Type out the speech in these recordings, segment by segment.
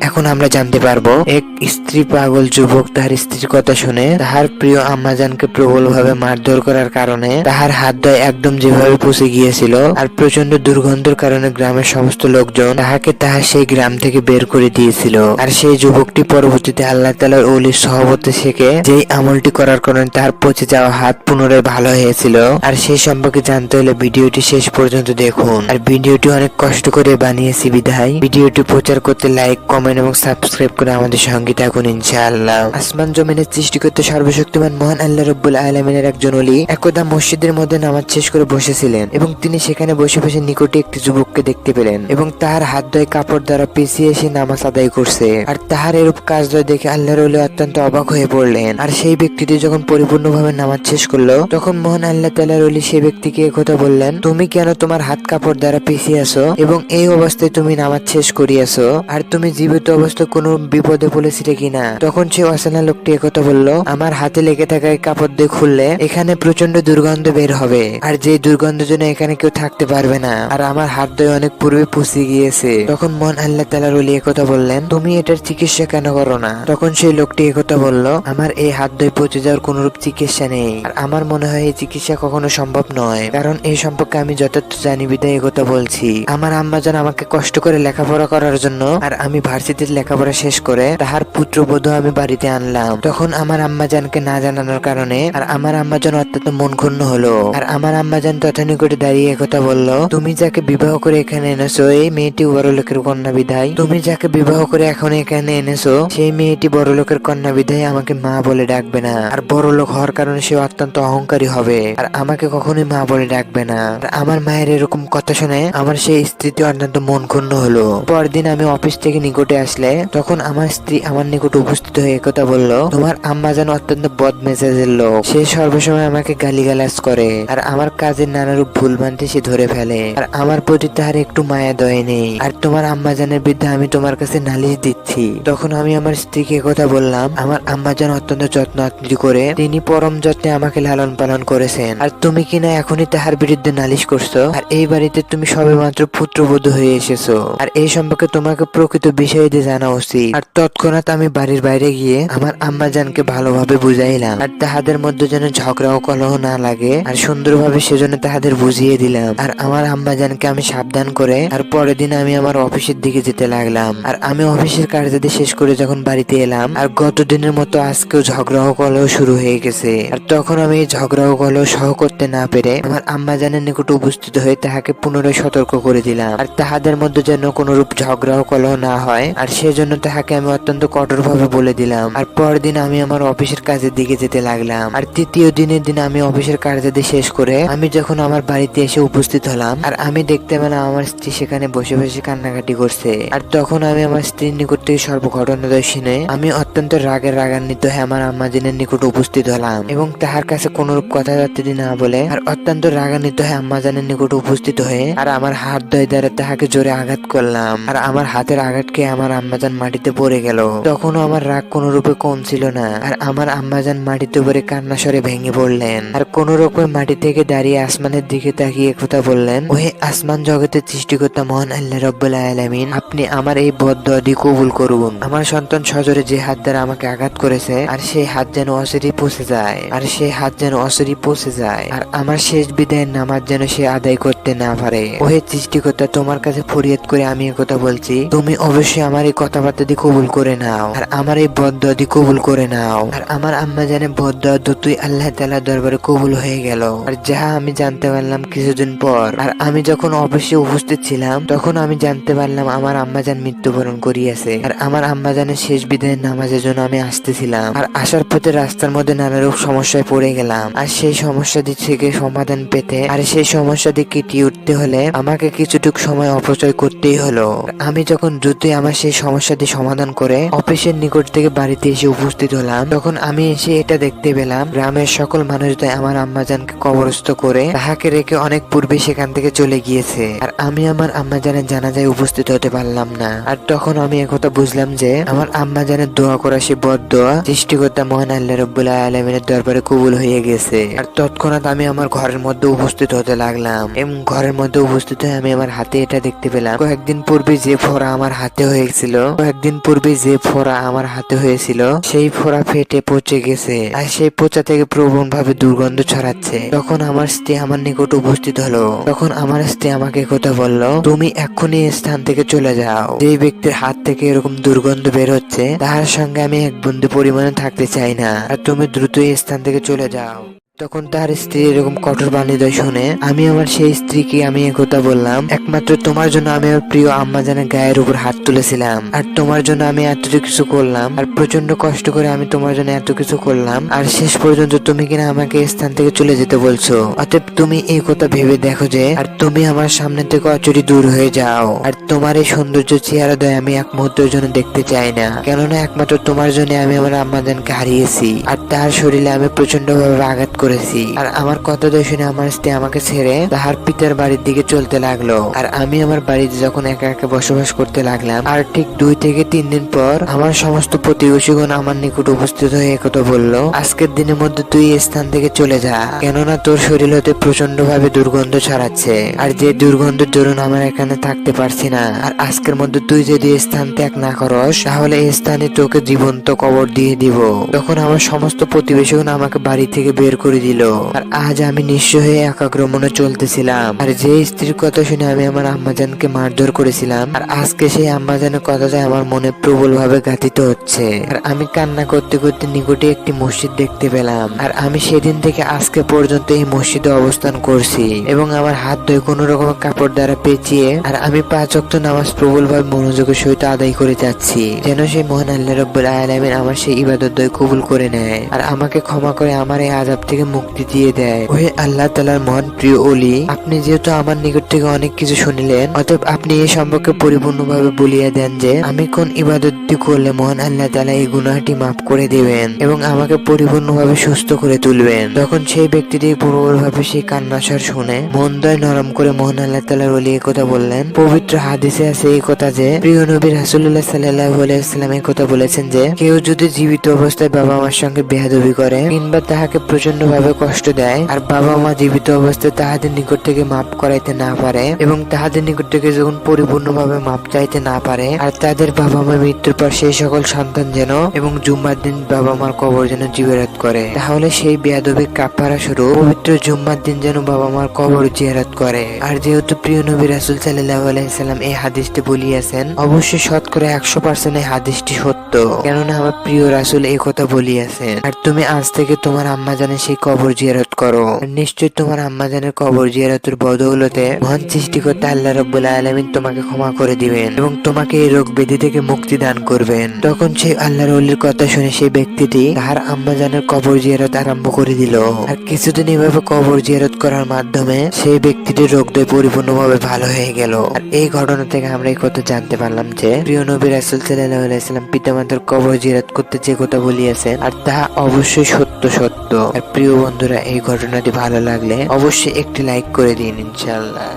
এখন আমরা জানতে পারবো এক স্ত্রী পাগল যুবক তার স্ত্রীর কথা শুনে তাহার প্রিয় আম্মাজানকে প্রবলভাবে মারধর করার কারণে তাহার হাত দয় একদম যেভাবে পচে গিয়েছিল আর প্রচন্ড দুর্গন্ধের কারণে গ্রামের সমস্ত লোকজন তাহাকে তাহার সেই গ্রাম থেকে বের করে দিয়েছিল। আর সেই যুবকটি পরবর্তীতে আল্লাহ তাআলার ওলির সহবতে থেকে যেই আমলটি করার কারণে তার পচে যাওয়া হাত পুনরায় ভালো হয়েছিল। আর সেই সম্পর্কে জানতে হলে ভিডিওটি শেষ পর্যন্ত দেখুন। আর ভিডিওটি অনেক কষ্ট করে বানিয়েছি বিধায় ভিডিওটি প্রচার করতে লাইক কমেন্ট এবং সাবস্ক্রাইব করে আমাদের সঙ্গে থাকুন ইনশাআল্লাহ। আসমান জমিনের সৃষ্টিকর্তা সর্বশক্তিমান মহান আল্লাহ রাব্বুল আলামিনের একজন ওলি একদা মসজিদের মধ্যে নামাজ শেষ করে বসেছিলেন এবং তিনি সেখানে বসে বসে নিকটে একটি যুবককে দেখতে পেলেন এবং তাহার হাত দ্বয় কাপড় দ্বারা পেঁচিয়ে এসে নামাজ আদায় করছে। আর তাহার এরূপ কাজ দেখে আল্লাহর ওলি অত্যন্ত অবাক হয়ে পড়লেন। আর সেই ব্যক্তিটি যখন পরিপূর্ণভাবে নামাজ শেষ করলো তখন মহান আল্লাহ তাআলার ওলি সেই ব্যক্তিকে একথা বললেন, তুমি কেন তোমার হাত কাপড় দ্বারা পেঁচিয়ে আছো এবং এই অবস্থায় তুমি নামাজ শেষ করিয়াছো? আর তুমি জীবিত অবস্থায় কোনো বিপদে পড়েছিলে কিনা? তখন সে অচেনা লোকটি একথা বলল, আমার হাতে লেগে থাকা এই কাপড় দিয়ে খুললে এখানে প্রচন্ড দুর্গন্ধ বের হবে আর যে দুর্গন্ধের জন্য এখানে কেউ থাকতে পারবে না আর আমার হাত দয় অনেক পূর্বে পচে গিয়েছে। তখন মহান আল্লাহ তাআলার ওলি একথা বললেন, তুমি এটার চিকিৎসা কেন করো না? তখন সেই লোকটি একথা বলল, আমার এই হাত দয় পচে যাওয়ার কোনরূপ চিকিৎসা নেই আর আমার মনে হয় এই চিকিৎসা কখনো সম্ভব নয়, কারণ এই সম্পর্কে আমি যথার্থ জানি বিধায় একথা বলছি। আমার আম্মাজান আমাকে কষ্ট করে লেখাপড়া করার জন্য আর আমি ভার্সিটির লেখাপড়া শেষ করে তাহার পুত্রবধূ আমি বাড়িতে আনলাম। তখন আমার আম্মাজানকে না জানানোর কারণে আর আমার আম্মাজান অত্যন্ত মন ক্ষুণ্ণ হলো। আর আমার আম্মাজান তথানিকটে দাঁড়িয়ে একথা বলল, তুমি যাকে বিবাহ করে এখানে এনেছো এই মেয়েটি বড়লোকের কন্যা বিধায়, তুমি যাকে বিবাহ করে এখন এখানে এনেছো সেই মেয়েটি বড়লোকের কন্যা বিধায় আমাকে মা বলে ডাকবে না। আর বড়লোক হওয়ার কারণে সে অত্যন্ত অহংকারী হবে আর আমাকে কখনোই মা বলে ডাকবে না। আর আমার মায়ের এরকম কথা শুনে আমার সেই স্ত্রীটি অত্যন্ত মন ক্ষুণ্ণ হলো। পরদিন আমি অফিস থেকে নিকটে আসলে তখন আমার স্ত্রী আমার নিকটে উপস্থিত হয়ে একথা বলল, তোমার আম্মাজান অত্যন্ত বদ মেজাজের লোক, সে সর্বসময় আমাকে গালিগালাজ করে আর আমার কাজের নানারূপ ভুল মানতে সে ধরে ফেলে আর আমার প্রতি তার একটু মায়া দয় নেই আর তোমার আম্মাজানের বিরুদ্ধে আমি তোমার কাছে নালিশ দিচ্ছি। তখন আমি আমার স্ত্রীকে একথা বললাম, আমার আম্মাজান অত্যন্ত যত্ন আত্মীয় করে তিনি পরম যত্নে আমাকে লালন পালন করেছেন আর তুমি কিনা এখনই তাহার বিরুদ্ধে নালিশ করছো আর এই বাড়িতে তুমি সবেমাত্র পুত্রবধূ হয়ে এসেছো আর এই সম্পর্কে তোমাকে প্রকৃত বিষয় দিয়ে জানা উচিত। আর তৎক্ষণাৎ আমি বাড়ির বাইরে গিয়ে আমার আম্মাজানকে ভালোভাবে বুঝাইলাম আর তাহাদের মধ্যে যেন ঝগড়া ও কলহ না লাগে আর সুন্দরভাবে সেজন্য তাহাদের বুঝিয়ে দিলাম। আর আমার আম্মাজানকে আমি সাবধান করে আর পরের দিন আমি আমার অফিসের দিকে যেতে লাগলাম। আর আমি অফিসের কার্যাদি শেষ করে যখন বাড়িতে এলাম আর গত দিনের মতো আজকেও ঝগড়া ও কলহ শুরু হয়ে গেছে। আর তখন আমি এই ঝগড়া ও কলহ সহ করতে না পেরে আমার আম্মাজানের নিকট উপস্থিত হয়ে তাহাকে পুনরায় সতর্ক করে দিলাম আর তাহাদের মধ্যে যেন কোনরূপ ঝগড়া ও কলহ না হয় আর সেজন্য তাহাকে আমি অত্যন্ত কঠোরভাবে বলে দিলাম। আর পরের দিন আমি আমার অফিসের কাজের দিকে যেতে লাগলাম। আর তৃতীয় দিনের দিন আমি অফিসের কার্যাদি শেষ করে আমি যখন আমার বাড়িতে এসে উপস্থিত হলাম আর আমি দেখতে পেলাম আমার স্ত্রী সেখানে বসে বসে কান্নাকাটি করছে। আর তখন আমি আমার স্ত্রীর নিকট থেকে সর্বঘটনাদয় শুনে আমি অত্যন্ত রাগান্বিত হয়ে আমার আম্মাজানের নিকট উপস্থিত হলাম এবং তাহার কাছে কোনরূপ কথাবার্তা না বলে আর অত্যন্ত রাগান্বিত হয়ে আম্মাজানের নিকট উপস্থিত হয়ে আর আমার হাত দয় দ্বারা তাহাকে জোরে আঘাত করলাম আর আমার হাতের আঘাত খেয়ে আমার আম্মাজান মাটিতে পড়ে গেল। তখনও আমার রাগ কোনো রূপে কম ছিল না আর আমার আম্মাজান মাটিতে পড়ে কান্না স্বরে ভেঙে পড়লেন আর কোন রকমের মাটি থেকে দাঁড়িয়ে আসমানের দিকে তাকিয়ে কথা বললেন, ওহে আসমান জগতের সৃষ্টিকর্তা মহান আল্লাহ রাব্বুল আলামিন, আপনি আমার এই বদদোয়াটি কবুল করুন। আমার সন্তান সজরে যে হাত দ্বারা আমাকে আঘাত করেছে আর সেই হাত যেন অচিরেই পচে যায় আর সেই হাত যেন অচিরেই পচে যায় আর আমার শেষ বিদায়ের নামাজ যেন সে আদায় করতে না পারে। ওহে সৃষ্টিকর্তা, তোমার কাছে ফরিয়াদ করে আমি কথা বলছি, তুমি অবশ্যই আমার এই কথাবার্তা দিয়ে কবুল করে নাও আর আমার এই বদদোয়া দিয়ে কবুল করে নাও। আর আমার আম্মাজানের বদদোয়া দুটোই আল্লাহ তাআলার দরবারে কবুল হয়ে গেল। আর যাহা আমি জানতে পারলাম কিছুদিন পর আর আমি যখন অফিসে উপস্থিত ছিলাম তখন আমি জানতে পারলাম আমার আম্মাজান মৃত্যুবরণ করিয়াছে। আর আমার আম্মাজানের শেষ বিদায়ের নামাজের জন্য আমি আসতেছিলাম আর আসার পথে রাস্তার মধ্যে নানারূপ সমস্যায় পড়ে গেলাম আর সেই সমস্যাটি থেকে সমাধান পেতে আর সেই সমস্যাটি কেটে উঠতে হলে আমাকে কিছুটুকু সময় অপচয় করতেই হলো। আমি যখন দ্রুতই আমার সেই সমস্যাটি সমাধান করে অফিসের নিকট থেকে বাড়িতে এসে উপস্থিত হলাম তখন আমি এসে এটা দেখতে পেলাম গ্রামের সকল মানুষদের আমার আম্মাজানকে কবরস্থ করে তাহাকে রেখে অনেক পূর্বে সেখান থেকে চলে গিয়েছে আর আমি আমার আম্মাজানের জানাজায় উপস্থিত হতে পারলাম না। আর তখন আমি একথা বুঝলাম যে আমার আম্মাজানের দোয়া করা সে বদদোয়া সৃষ্টিকর্তা মহান আল্লাহ রাব্বুল আলামিনের দরবারে কবুল হয়ে গেছে। আর তৎক্ষণাৎ আমি আমার ঘরের মধ্যে উপস্থিত হতে লাগলাম এবং ঘরের মধ্যে উপস্থিত হয়ে আমি আমার হাতে এটা দেখতে পেলাম কয়েকদিন পূর্বে যে ফোড়া আমার হাতে হয়েছিল। কয়েকদিন পূর্বে যে ফোড়া আমার হাতে হয়েছিল সেই ফোড়া ফেটে পচে গেছে, আর সেই পচা থেকে প্রবল ভাবে দুর্গন্ধ ছড়াচ্ছে। তখন আমার স্ত্রী আমার নিকট উপস্থিত হলো। তখন আমার স্ত্রী আমাকে কথা বলল, তুমি এক্ষুনি এই স্থান থেকে চলে যাও। যে ব্যক্তির হাত থেকে এরকম দুর্গন্ধ বের হচ্ছে তার সঙ্গে আমি এক বিন্দু পরিমাণে থাকতে চাই না, আর তুমি দ্রুত এই স্থান থেকে চলে যাও। তখন তার স্ত্রী এরকম কঠোর বাণী শুনে আমি আমার সেই স্ত্রীকে আমি একথা বললাম, একমাত্র তোমার জন্য আমি আমার প্রিয় আম্মাজানের গায়ের উপর হাত তুলেছিলাম, আর তোমার জন্য আমি এত কিছু করলাম, আর প্রচন্ড কষ্ট করে আমি তোমার জন্য এত কিছু করলাম, আর শেষ পর্যন্ত তুমি কিনা আমাকে এই স্থান থেকে চলে যেতে বলছো। অতএব তুমি এই কথা ভেবে দেখো যে, আর তুমি আমার সামনে থেকে অচরি দূর হয়ে যাও। আর তোমার এই সৌন্দর্য চেহারা দয় আমি এক মুহূর্তের জন্য দেখতে চাই না, কেননা একমাত্র তোমার জন্য আমি আমার আম্মাজানকে হারিয়েছি, আর তার শরীরে আমি প্রচন্ড ভাবে আঘাত করেছি। আর আমার কথা শুনে আমার স্ত্রী আমাকে ছেড়ে তাহার পিতার বাড়ির দিকে চলতে লাগলো, আর আমি আমার বাড়িতে যখন একা একা বসবাস করতে লাগলাম। আর ঠিক 2 থেকে 3 দিন পর আমার সমস্ত প্রতিবেশীগণ আমার নিকট উপস্থিত হয়ে একথা বলল, আজকের দিনের মধ্যে তুই এই স্থান থেকে চলে যা, কেননা তোর শরীর হতে প্রচন্ড ভাবে দুর্গন্ধ ছড়াচ্ছে, আর যে দুর্গন্ধের দরুন আমরা এখানে থাকতে পারছি না। আর আজকের মধ্যে তুই যদি এই স্থান ত্যাগ না করস তাহলে এই স্থানে তোকে জীবন্ত কবর দিয়ে দিব। তখন আমার সমস্ত প্রতিবেশীগণ আমাকে বাড়ি থেকে বের করে দিল। আর আজ আমি নিঃস্ব হয়ে একাগ্র মনে চলতেছিলাম, আর যে স্ত্রীর কথা শুনে আমি আমার আম্মাজানকে মারধর করেছিলাম, আর আজকে সেই আম্মাজানের কথাটা আমার মনে প্রবল ভাবে ঘাতিত হচ্ছে। আর আমি কান্না করতে করতে নিকটে একটি মসজিদ দেখতে পেলাম, আর আমি সেদিন থেকে আজকে পর্যন্ত এই মসজিদে অবস্থান করছি, এবং আমার হাত ধুয়ে কোন রকম কাপড় দ্বারা পেঁচিয়ে আর আমি 5 ওয়াক্ত নামাজ প্রবল ভাবে মনোযোগের সহিত আদায় করে যাচ্ছি, যেন সেই মহান আল্লাহ রাব্বুল আলামিন আমার সেই ইবাদত কবুল করে নেয়, আর আমাকে ক্ষমা করে আমার এই আযাব থেকে মুক্তি দিয়ে দেয়। ওহে আল্লাহ তাআলার মহান প্রিয় ওলি, আপনি যেহেতু আমার নিকট থেকে অনেক কিছু শুনিলেন, অতএব আপনি এই সম্পর্কে পরিপূর্ণভাবে বলিয়া দেন যে আমি কোন ইবাদতটি করলে মহান আল্লাহ তাআলা এই গুনাহটি মাফ করে দিবেন এবং আমাকে পরিপূর্ণভাবে সুস্থ করে তুলবেন। তখন সেই ব্যক্তিটি প্রবলভাবে সেই কান্নাস্বর শুনে মন দয় নরম করে মহান আল্লাহ তাআলার ওলি এই কথা বললেন। পবিত্র হাদিসে আছে এই কথা যে প্রিয় নবী রাসূলুল্লাহ সাল্লাল্লাহু আলাইহি ওয়াসাল্লাম এই কথা বলেছেন যে, কেউ যদি জীবিত অবস্থায় বাবা মার সঙ্গে বেয়াদবি করে কিংবা তাহাকে প্রচন্ড ভাবে কষ্ট দেয়, আর বাবা মা জীবিত অবস্থায় তাহাদের নিকট থেকে মাপ করাইতে না পারে এবং তাহাদের নিকট থেকে যখন পরিপূর্ণভাবে মাপ চাইতে না পারে, আর তাদের বাবা মা মৃত্যুর পর সেই সকল সন্তান যেন এবং জুম্মার দিন বাবা মার কবর যেন জিয়ারত করে, তাহলে সেই বেয়াদবির কাফারা স্বরূপ পবিত্র জুম্মার দিন যেন বাবা মার কবর জিয়ারত করে। আর যেহেতু প্রিয় নবী রাসূল সাল্লাল্লাহু আলাইহি সাল্লাম এই হাদিসটি বলিয়াছেন, অবশ্যই শতকরা 100% এই হাদিসটি সত্য, কেননা আমার প্রিয় রাসূল এই কথা বলিয়াছেন। আর তুমি আজ থেকে তোমার আম্মাজানের সেই কবর জিয়ারত করো, নিশ্চয় তোমার আম্মাজানের কবর জিয়ারতের বদৌলতে মহান সৃষ্টিকর্তা আল্লাহ রাব্বুল আলামিন তোমাকে ক্ষমা করে দিবেন এবং তোমাকে এই রোগ ব্যাধি থেকে মুক্তি দান করবেন। তখন সেই আল্লাহর ওলির কথা শুনে সেই ব্যক্তিটি তার আম্মাজানের কবর জিয়ারত আরম্ভ করে দিল। আর কিছুদিন এভাবে কবর জিয়ারত করার মাধ্যমে সেই ব্যক্তিটির রোগদয় পরিপূর্ণভাবে ভালো হয়ে গেল। আর এই ঘটনা থেকে আমরা এই কথা জানতে পারলাম যে প্রিয় নবী রাসূল সাল্লাল্লাহু আলাইহি সাল্লাম পিতামাতার কবর জিয়ারত করতে যে কথা বলিয়েছেন আর তাহা অবশ্যই সত্য। আর প্রিয় বন্ধুরা, এই ঘটনাটি ভালো লাগলে অবশ্যই একটি লাইক করে দিন ইনশাআল্লাহ।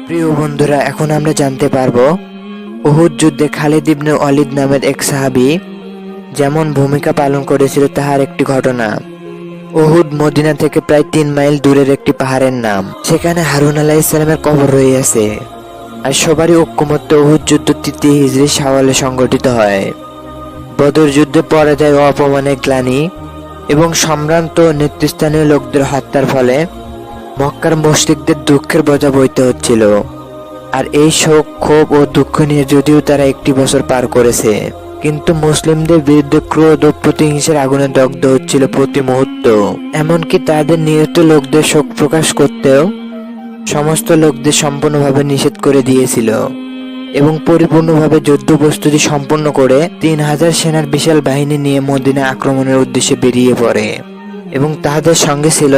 প্রিয় বন্ধুরা, এখন আমরা জানতে পারবো উহুদ যুদ্ধে খালিদ ইবনে ওয়ালিদ নামের এক সাহাবী যেমন ভূমিকা পালন করেছিল তাহার একটি ঘটনা। উহুদ মদিনা থেকে প্রায় 3 মাইল দূরের একটি পাহাড়ের নাম। সেখানে হারুন আলাইহিস সালামের কবর রয়েছে। আর সবারই ঐক্যমত্যে উহুদ যুদ্ধ 3 হিজরি শাওয়ালে সংগঠিত হয়। বদর যুদ্ধে পরাজয় ও অপমানের গ্লানি এবং সম্ভ্রান্ত নেতৃস্থানীয় লোকদের হত্যার ফলে মক্কার মুশরিকদের দুঃখের বোঝা বইতে হচ্ছিল। আর এই শোক, ক্ষোভ ও দুঃখ নিয়ে যদিও তারা 1 বছর পার করেছে, কিন্তু মুসলিমদের বিরুদ্ধে ক্রোধ ও প্রতিহিংসার আগুনে দগ্ধ হচ্ছিল প্রতি মুহূর্ত। এমনকি তাদের নিহত লোকদের শোক প্রকাশ করতেও সমস্ত লোকদের সম্পূর্ণভাবে নিষেধ করে দিয়েছিল এবং পরিপূর্ণভাবে যুদ্ধ প্রস্তুতি সম্পন্ন করে 3000 সেনার বিশাল বাহিনী নিয়ে মদিনা আক্রমণের উদ্দেশ্যে বেরিয়ে পড়ে এবং তাদের সঙ্গে ছিল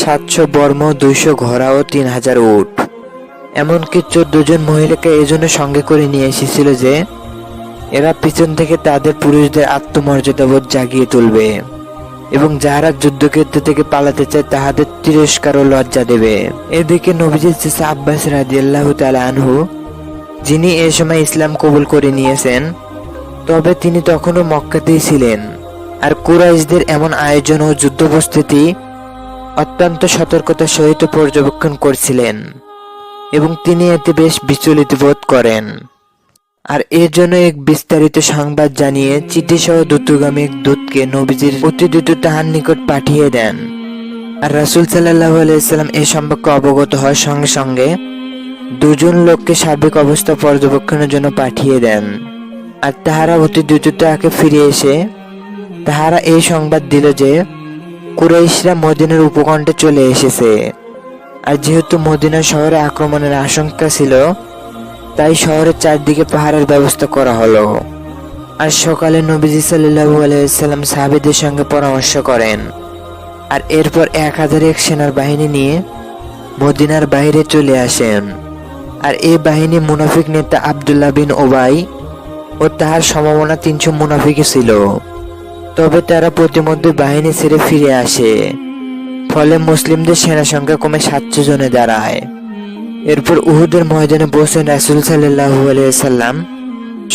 700 বর্ম, 200 ঘোড়া ও 3000 উট। এমনকি 14 জন মহিলাকে এজন্য সঙ্গে করে নিয়ে এসেছিল যে এরা পিছন থেকে তাদের পুরুষদের আত্মমর্যাদাবোধ জাগিয়ে তুলবে এবং যারা যুদ্ধক্ষেত্র থেকে পালাতে চায় তাহাদের তিরস্কার ও লজ্জা দেবে। এদিকে নবীজির চাচা আব্বাস রাদিয়াল্লাহু তাআলা আনহু, যিনি এ সময় ইসলাম কবুল করে নিয়েছেন, তবে তিনি তখনও মক্কাতেই ছিলেন। আর কুরাইশদের এমন আয়োজন ও যুদ্ধ প্রস্তুতি অত্যন্ত সতর্কতার সহিত পর্যবেক্ষণ করছিলেন এবং তিনি এতে বেশ বিচলিত বোধ করেন। আর এর জন্য এক বিস্তারিত সংবাদ জানিয়ে চিঠি সহ দ্রুতগামী এক দূতকে নবীজির অতি দ্রুত তাহার নিকট পাঠিয়ে দেন। আর রাসূল সাল্লাল্লাহু আলাইহি সাল্লাম এ সম্পর্কে অবগত হওয়ার সঙ্গে সঙ্গে দুজন লোককে সার্বিক অবস্থা পর্যবেক্ষণের জন্য পাঠিয়ে দেন। আর তাহারা অতি দ্রুত তাকে ফিরে এসে তাহারা এই সংবাদ দিল যে কুরাইশরা মদিনার উপকণ্ঠে চলে এসেছে। আর যেহেতু মদিনা শহরে আক্রমণের আশঙ্কা ছিল, তাই শহরের চারদিকে পাহারার ব্যবস্থা করা হলো। আর সকালে নবীজি সাল্লাল্লাহু আলাইহি সাল্লাম সাহাবীদের সঙ্গে পরামর্শ করেন। আর এরপর 1001 সেনার বাহিনী নিয়ে মদিনার বাইরে চলে আসেন। আর এই বাহিনী মুনাফিক নেতা আব্দুল্লাহ বিন উবাই ও তাহার সমমনা 300 মুনাফিক ছিল। তবে তারা প্রতিমধ্যে বাহিনী ছেড়ে ফিরে আসে, ফলে মুসলিমদের সেনা সংখ্যা কমে 700 জনে দাঁড়ায়। এরপর উহুদের ময়দানে পৌঁছেন রাসূল সাল্লাল্লাহু আলাইহি সাল্লাম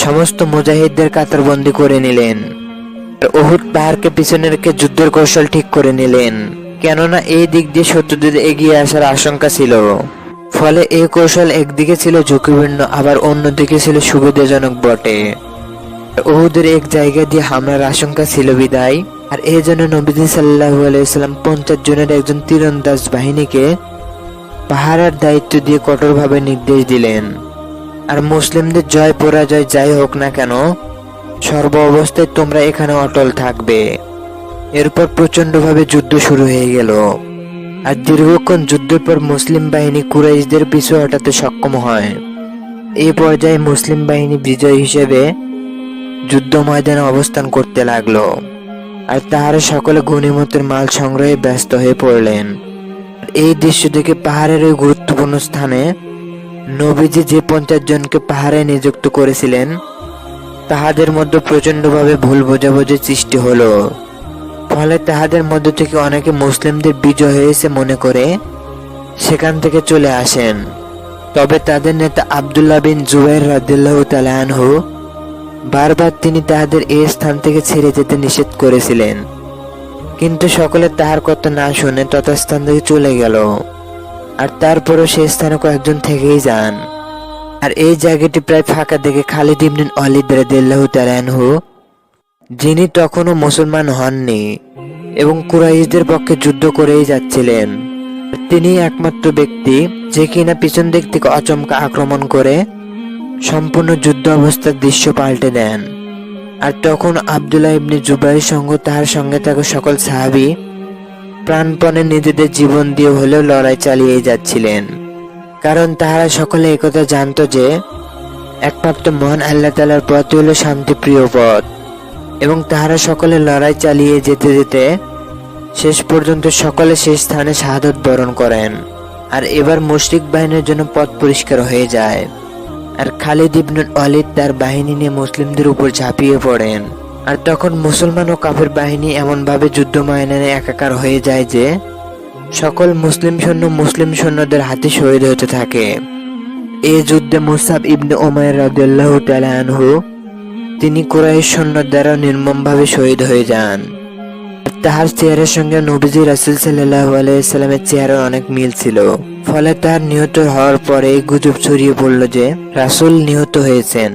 সমস্ত মুজাহিদদের কাতারবন্দি করে নিলেন। উহুদ পাহাড়কে পিছনে রেখে যুদ্ধের কৌশল ঠিক করে নিলেন, কেননা এই দিক দিয়ে শত্রুদের এগিয়ে আসার আশঙ্কা ছিল। ফলে এই কৌশল একদিকে ছিল ঝুঁকিপূর্ণ, আবার অন্যদিকে ছিল সুবিধাজনক বটে। উহুদের এক জায়গা দিয়ে হামলার আশঙ্কা ছিল বিদায়। আর এই জন্য নবীজি সাল্লাল্লাহু আলাইহি সাল্লাম 50 জনের একজন তীরন্দাজ বাহিনীকে পাহারার দায়িত্ব দিয়ে কঠোরভাবে নির্দেশ দিলেন। আর মুসলিমদের জয় পরাজয় যাই হোক না কেন, সর্ব অবস্থায় তোমরা এখানে অটল থাকবে। এরপর প্রচন্ডভাবে যুদ্ধ শুরু হয়ে গেল। আর দীর্ঘক্ষণ যুদ্ধের পর মুসলিম বাহিনী কুরাইশদের পিছু হটাতে সক্ষম হয়। এই পর্যায়ে মুসলিম বাহিনী বিজয় হিসেবে যুদ্ধ ময়দানে অবস্থান করতে লাগলো। আর তাহারা সকলে গনিমতের মাল সংগ্রহে ব্যস্ত হয়ে পড়লেন। এই দৃশ্য দেখে পাহাড়ের ওই গুরুত্বপূর্ণ স্থানে নবীজি যে 50 জনকে পাহাড়ে নিযুক্ত করেছিলেন, তাহাদের মধ্যে প্রচন্ডভাবে ভুল বোঝাবুঝির সৃষ্টি হলো। ফলে তাহাদের মধ্য থেকে অনেকে মুসলিমদের বিজয় হয়েছে মনে করে সেখান থেকে চলে আসেন। তবে তাদের নেতা আব্দুল্লাহ বিন জুবাইর রাদিয়াল্লাহু তাআলা আনহু বারবার তিনি তাহাদের এই স্থান থেকে ছেড়ে যেতে নিষেধ করেছিলেন, কিন্তু সকলে তাহার কথা না শুনে তথাস্থান থেকে চলে গেল। আর তারপরও সেই স্থানে কয়েকজন থেকেই যান। আর এই জায়গাটি প্রায় ফাঁকা দেখে খালিদ ইবনে ওয়ালিদ রাদিয়াল্লাহু তাআলা আনহু, যিনি তখনও মুসলমান হননি এবং কুরাইশদের পক্ষে যুদ্ধ করেই যাচ্ছিলেন, তিনি একমাত্র ব্যক্তি যে কিনা পিছন দিক থেকে আচমকা আক্রমণ করে সম্পূর্ণ যুদ্ধ অবস্থার দৃশ্য পাল্টে দেন। আর তখন আব্দুল্লাহ ইবনে জুবাইর সঙ্গে তাহার সঙ্গে থাকা সকল সাহাবী প্রাণপণে নিজেদের জীবন দিয়ে হলেও লড়াই চালিয়ে যাচ্ছিলেন, কারণ তাহারা সকলে একথা জানত যে একমাত্র মহান আল্লাহ তাআলার পথ হলো শান্তিপ্রিয় পথ। এবং তাহারা সকলে লড়াই চালিয়ে যেতে যেতে শেষ পর্যন্ত সকলে সেই স্থানে শাহাদত বরণ করেন। আর এবার মুশরিক বাহিনীর জন্য পথ পরিষ্কার হয়ে যায়। আর খালিদ ইবনে ওয়ালিদ তার বাহিনী নিয়ে মুসলিমদের উপর ঝাঁপিয়ে পড়েন। আর তখন মুসলমান ও কাফের বাহিনী এমনভাবে যুদ্ধ ময়দানে একাকার হয়ে যায় যে সকল মুসলিম সৈন্যদের হাতে শহীদ হতে থাকে। এই যুদ্ধে মুসআব ইবনে উমাইর রাদিয়াল্লাহু তাআলা আনহু, তিনি কুরাইশ সৈন্য দ্বারা নির্মমভাবে শহীদ হয়ে যান। তাহার চেহারার সঙ্গে নবীজি রাসূল সাল্লাল্লাহু আলাইহি সাল্লামের চেহারার অনেক মিল ছিল। ফলে তার নিহত হওয়ার পরে গুজব ছড়িয়ে পড়ল যে রাসূল নিহত হয়েছেন।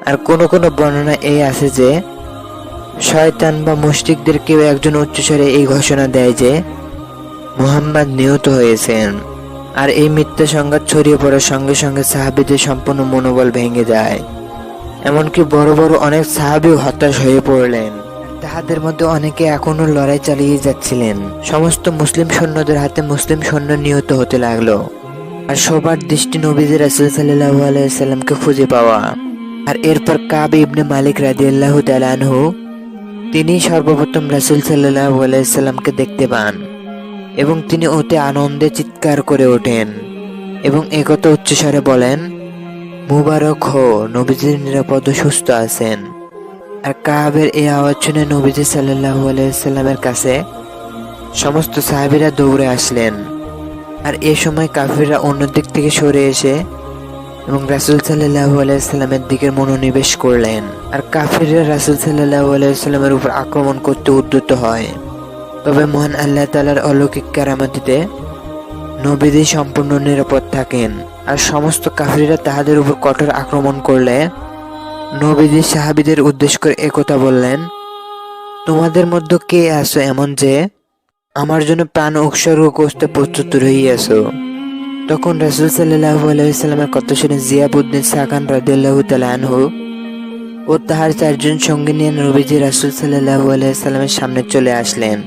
আর কোনো কোনো বর্ণনা এই আছে যে শয়তান বা মুশরিকদের কেউ একজন উচ্চস্বরে এই ঘোষণা দেয় যে মুহাম্মদ নিহত হয়েছেন। আর এই মিথ্যা সংবাদ ছড়িয়ে পড়ার সঙ্গে সঙ্গে সাহাবীদের সম্পূর্ণ মনোবল ভেঙে যায়। এমনকি বড় বড় অনেক সাহাবী হতাশ হয়ে পড়লেন। তাহাদের মধ্যে অনেকে এখনো লড়াই চালিয়ে যাচ্ছিলেন। সমস্ত মুসলিম সৈন্যদের হাতে মুসলিম সৈন্য নিহত হতে লাগলো। আর সবার দৃষ্টি নবীজি রাসূল সাল্লাল্লাহু আলাইহি সাল্লামকে খুঁজে পাওয়া। আর এরপর কাব ইবনে মালিক রাদিয়াল্লাহু তাআলা আনহু, তিনি সর্বপ্রথম রাসূল সাল্লাল্লাহু আলাইহি সাল্লামকে দেখতে পান এবং তিনি অতি আনন্দে চিৎকার করে ওঠেন এবং একথা উচ্চস্বরে বলেন, মুবারক হো, নবীজি নিরাপদ ও সুস্থ আছেন। আর কাবের এই আওয়াজ শুনে নবীজি সাল্লাল্লাহু আলাইহি সাল্লামের কাছে সমস্ত সাহাবীরা দৌড়ে আসলেন। আর এ সময় কাফিররা অন্য দিক থেকে সরে এসে এবং রাসূল সাল্লাল্লাহু আলাইহি সাল্লামের দিকে মনোনিবেশ করলেন। আর কাফিররা রাসূল সাল্লাল্লাহু আলাইহি সাল্লামের উপর আক্রমণ করতে উদ্যত হয়। তবে মহান আল্লাহ তাআলার অলৌকিক কারামতিতে নবীজি সম্পূর্ণ নিরাপদ থাকেন। আর সমস্ত কাফিররা তাহাদের উপর কঠোর আক্রমণ করলে নবীজি সাহাবীদের উদ্দেশ্য করে একথা বললেন, তোমাদের মধ্যে কে আছো এমন যে আমার জন্য প্রাণ উৎসর্গ করতে প্রস্তুত রহিয়াছো? তখন রাসূল সাল্লাল্লাহু আলাইহি সাল্লামের কথা শুনে জিয়াবউদ্দিন সাকান রাদিয়াল্লাহু তাআলা আনহু ও তাহার চারজন সঙ্গী নিয়ে নবীজি রাসূল সাল্লাল্লাহু আলাইহি সাল্লামের সামনে চলে আসলেন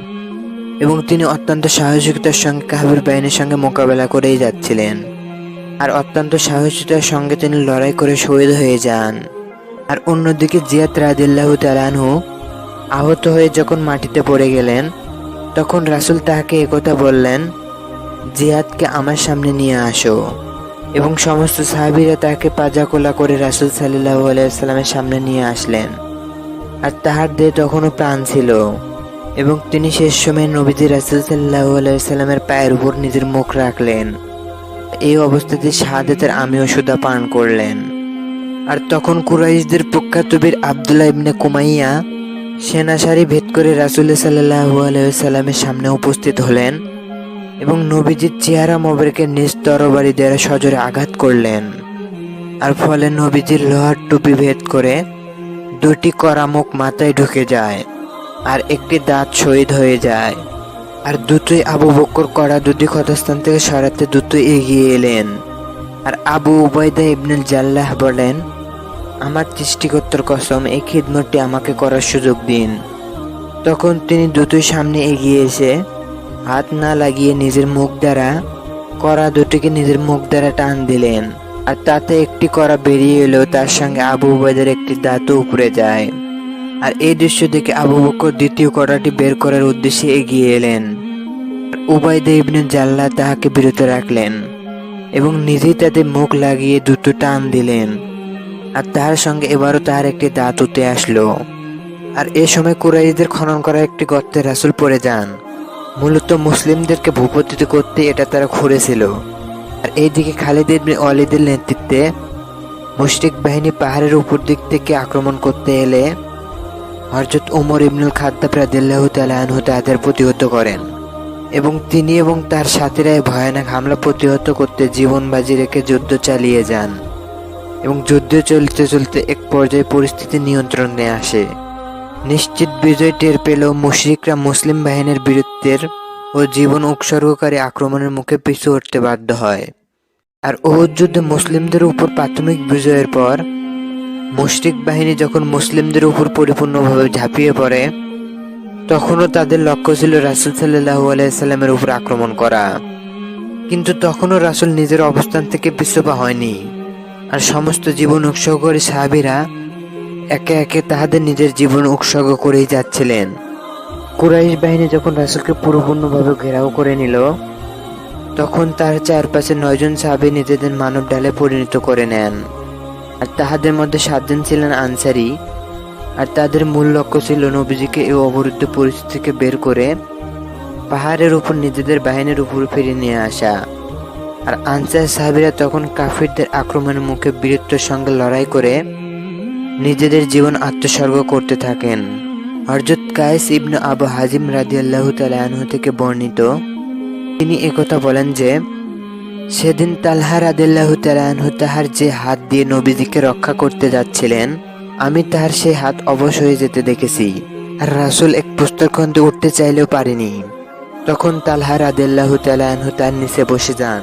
এবং তিনি অত্যন্ত সাহসিকতার সঙ্গে কাফির বাহিনীর সঙ্গে মোকাবেলা করেই যাচ্ছিলেন। আর অত্যন্ত সাহসিকতার সঙ্গে তিনি লড়াই করে শহীদ হয়ে যান। আর অন্যদিকে জিয়াদ রাদিয়াল্লাহু তাআলা আনহু আহত হয়ে যখন মাটিতে পড়ে গেলেন, তখন রাসূল তাহাকে একথা বললেন, জিয়াদকে আমার সামনে নিয়ে আসো। এবং সমস্ত সাহাবীরা তাকে পাজাকোলা করে রাসূল সাল্লাল্লাহু আলাইহি সাল্লামের সামনে নিয়ে আসলেন। আর তাহার দেহে তখনও প্রাণ ছিল এবং তিনি শেষ সময় নবীজি রাসূল সাল্লাল্লাহু আলাইহি সাল্লামের পায়ের উপর নিজের মুখ রাখলেন। এই অবস্থাতে শাহাদাতের আমিও সুদা পান করলেন। আর তখন কুরাইশদের প্রখ্যাত বীর আব্দুল্লাহ ইবনে কুমাইয়া সেনাসারি ভেদ করে রাসূল সাল্লাল্লাহু আলাইহি সাল্লামের সামনে উপস্থিত হলেন এবং নবীজির চেহারা মোবারকের নিজ তরবারি দ্বারা সজোরে আঘাত করলেন। আর ফলে নবীজির লোহার টুপি ভেদ করে দুটি কড়া মুখ মাথায় ঢুকে যায় আর একটি দাঁত শহীদ হয়ে যায়। আর দুটোই আবু বকর কড়া দুটি ক্ষতস্থান থেকে সরাতে দ্রুত এগিয়ে এলেন। আর আবু উবাইদা ইবনুল জাল্লাহ বলেন, আমার সৃষ্টিকর্তার কসম, এই খিদমতটি আমাকে করার সুযোগ দিন। তখন তিনি দ্রুতই সামনে এগিয়ে এসে হাত না লাগিয়ে নিজের মুখ দ্বারা কড়া দুটিকে নিজের মুখ দ্বারা টান দিলেন। আর তাতে একটি কড়া বেরিয়ে এলো, তার সঙ্গে আবু উবাইদার একটি দাঁতও উপড়ে যায়। আর এই দৃশ্য দেখে আবু বকর দ্বিতীয় কড়াটি বের করার উদ্দেশ্যে এগিয়ে এলেন। উবাইদা ইবনে জাল্লাহ তাহাকে বিরত রাখলেন এবং নিজেই তাদের মুখ লাগিয়ে দুটো টান দিলেন। আর তাহার সঙ্গে এবারও তাহার একটি দাঁত উঠে আসলো। আর এ সময় কুরাইশদের খনন করা একটি গর্তে রাসূল পড়ে যান। মূলত মুসলিমদেরকে ভূপতিত করতে এটা তারা খুঁড়েছিল। আর এইদিকে খালিদ ইবনে ওয়ালিদের নেতৃত্বে মুশরিক বাহিনী পাহাড়ের উপর দিক থেকে আক্রমণ করতে এলে হযরত ওমর ইবনুল খাত্তাব রাদিয়াল্লাহু তাআলা আনহু তাদের প্রতিহত করেন এবং তিনি এবং তার সাথীরা ভয়ানক হামলা প্রতিহত করতে জীবন বাজি রেখে যুদ্ধ চালিয়ে যান। এবং যুদ্ধ চলতে চলতে এক পর্যায়ে পরিস্থিতি নিয়ন্ত্রণে আসে। নিশ্চিত বিজয় টের পেলেও মুশরিকরা মুসলিম বাহিনীর বীরত্বের ও জীবন উৎসর্গকারী আক্রমণের মুখে পিছু হটতে বাধ্য হয়। আর উহুদ যুদ্ধে মুসলিমদের উপর প্রাথমিক বিজয়ের পর মুশরিক বাহিনী যখন মুসলিমদের উপর পরিপূর্ণভাবে ঝাঁপিয়ে পড়ে, তখনও তাদের লক্ষ্য ছিল রাসূল সাল্লাল্লাহু আলাইহি সাল্লামের উপর আক্রমণ করা। কিন্তু তখনও রাসূল নিজের অবস্থান থেকে পিছপা হয়নি। আর সমস্ত জীবন উৎসর্গকারী সাহাবীরা একে একে তাহাদের নিজের জীবন উৎসর্গ করেই যাচ্ছিলেন। কুরাইশ বাহিনী যখন রাসূলকে পরিপূর্ণভাবে ঘেরাও করে নিল, তখন তার চারপাশে 9 জন সাহাবী নিজেদের মানব ঢালে পরিণত করে নেন। আর তাহাদের মধ্যে 7 জন ছিলেন আনসারী। আর তাদের মূল লক্ষ্য ছিল নবীজিকে এই অবরুদ্ধ পরিস্থিতি থেকে বের করে পাহাড়ের উপর নিজেদের বাহিনীর উপর ফিরিয়ে নিয়ে আসা। আর আনসার সাহাবীরা তখন কাফিরদের আক্রমণের মুখে বীরত্বের সঙ্গে লড়াই করে নিজেদের জীবন আত্মোৎসর্গ করতে থাকেন। হযরত কায়েস ইবনে আবু হাজিম রাদিয়াল্লাহু তাআলা আনহু থেকে বর্ণিত, তিনি একথা বলেন যে সেদিন তালহা রাদিয়াল্লাহু তাআলা আনহু তাহার যে হাত দিয়ে নবীজিকে রক্ষা করতে যাচ্ছিলেন, আমি তাহার সেই হাত অবশ হয়ে যেতে দেখেছি। আর রাসূল এক প্রস্তরখণ্ডে উঠতে চাইলেও পারেনি। তখন তালহা রাদিয়াল্লাহু তাআলা আনহু তার নিচে বসে যান।